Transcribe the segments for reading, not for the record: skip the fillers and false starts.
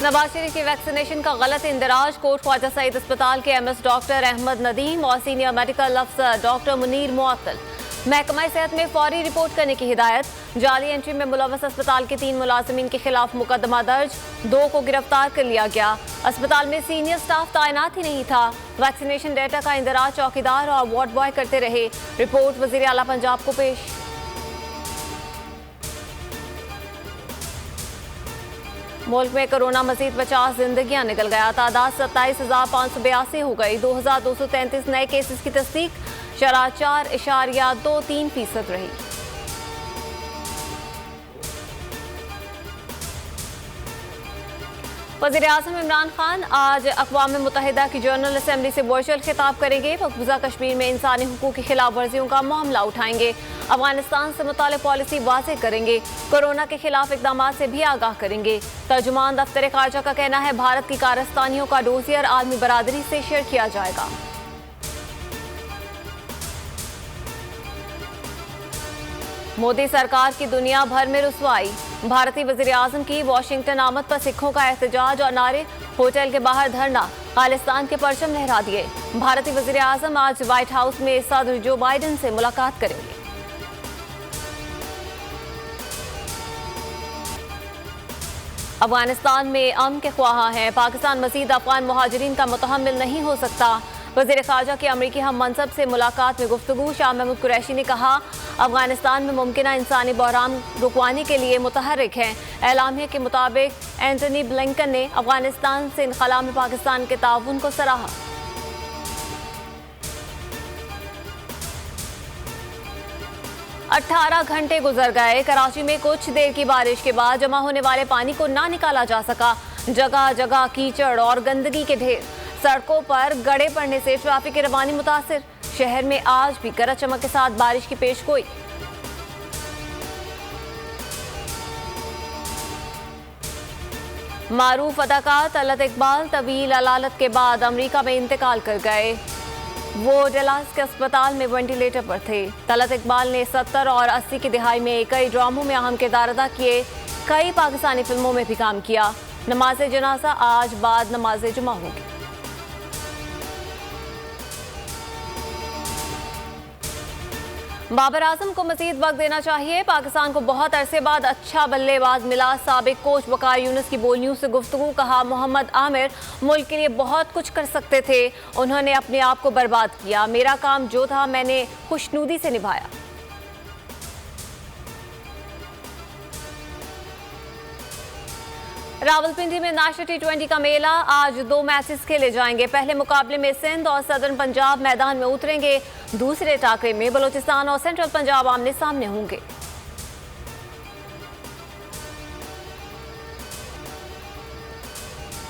नवाज शरीफ की वैक्सीनेशन का गलत इंदराज। कोट ख्वाजा सईद अस्पताल के एमएस डॉक्टर अहमद नदीम और सीनियर मेडिकल अफसर डॉक्टर मुनीर मुअत्तल। महकमा सेहत में फौरी रिपोर्ट करने की हिदायत। जाली एंट्री में मुलव्वस अस्पताल के 3 मुलाजिमीन के खिलाफ मुकदमा दर्ज, 2 को गिरफ्तार कर लिया गया। अस्पताल में सीनियर स्टाफ तैनात ही नहीं था। वैक्सीनेशन डेटा का इंदराज चौकीदार और वार्ड बॉय करते रहे। रिपोर्ट वजीर आला पंजाब को पेश। मुल्क में कोरोना मजीद 50 जिंदगियां निकल गया। तादाद 27,582 हो गई। 2,233 नए केसेस की तस्दीक। शरह 4.23% रही। वज़ीर आज़म इमरान खान आज अक़वाम मुत्तहिदा की जनरल असम्बली से वर्चुअल खिताब करेंगे। मकबूजा कश्मीर में इंसानी हुकूक की खिलाफ वर्जियों का मामला उठाएंगे। अफगानिस्तान से मुताल्लिक़ पॉलिसी वाज़ेह करेंगे। कोरोना के खिलाफ इक़दाम से भी आगाह करेंगे। तर्जुमान दफ्तर ख़ारजा का कहना है भारत की कारस्तानियों का डोजियर आलमी बरादरी से शेयर किया जाएगा। मोदी सरकार की दुनिया भर में रुसवाई। भारतीय वज़ीर आज़म की वाशिंगटन आमद पर सिखों का एहतजाज और नारे। होटल के बाहर धरना, खालिस्तान के परचम लहरा दिए। भारतीय वज़ीर आज़म आज व्हाइट हाउस में सदर जो बाइडेन से मुलाकात करेंगे। अफगानिस्तान में अमन के ख्वाह हैं। पाकिस्तान मज़ीद अफगान मुहाजिरीन का मुतहम्मिल नहीं हो सकता। वज़ीर ख़ारजा की अमरीकी हम मनसब से मुलाकात में गुफ्तगू। शाह महमूद कुरैशी ने कहा अफगानिस्तान में मुमकिन इंसानी बहरान रुकवाने के लिए मुतहर्रिक हैं। एलामिया के मुताबिक एंटनी ब्लिंकन ने अफगानिस्तान से इनखला में पाकिस्तान के ताउन को सराहा। अठारह घंटे गुजर गए। कराची में कुछ देर की बारिश के बाद जमा होने वाले पानी को ना निकाला जा सका। जगह जगह कीचड़ और गंदगी के ढेर। सड़कों पर गड़े पड़ने से ट्रैफिक की रवानी मुतासिर। शहर में आज भी गरज चमक के साथ बारिश की पेशगोई। मारूफ अदाकार तलत इकबाल तवील अलालत के बाद अमेरिका में इंतकाल कर गए। वो डलास के अस्पताल में वेंटिलेटर पर थे। तलत इकबाल ने 70 और 80 की दिहाई में कई ड्रामों में अहम किरदार अदा किए। कई पाकिस्तानी फिल्मों में भी काम किया। नमाज जनाजा आज बाद नमाज जुमा होगी। बाबर आजम को मजीद वक्त देना चाहिए। पाकिस्तान को बहुत अरसे बाद अच्छा बल्लेबाज मिला। साबिक कोच वकार यूनुस की बोल न्यूज से गुफ्तगू। कहा मोहम्मद आमिर मुल्क के लिए बहुत कुछ कर सकते थे, उन्होंने अपने आप को बर्बाद किया। मेरा काम जो था मैंने खुशनुदी से निभाया। रावलपिंडी में नेशनल T20 का मेला। आज 2 मैचेस खेले जाएंगे। पहले मुकाबले में सिंध और सदर्न पंजाब मैदान में उतरेंगे। दूसरे टाकरे में बलोचिस्तान और सेंट्रल पंजाब आमने सामने होंगे।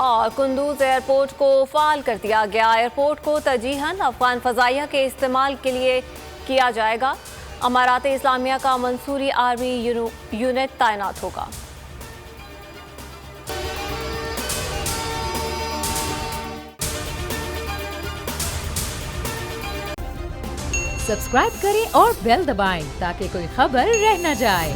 और कुंदूज एयरपोर्ट को फाल कर दिया गया। एयरपोर्ट को तरजीहन अफगान फजाइया के इस्तेमाल के लिए किया जाएगा। अमारात इस्लामिया का मंसूरी आर्मी यूनिट तैनात होगा। सब्सक्राइब करें और बेल दबाएं ताकि कोई खबर रह न जाए।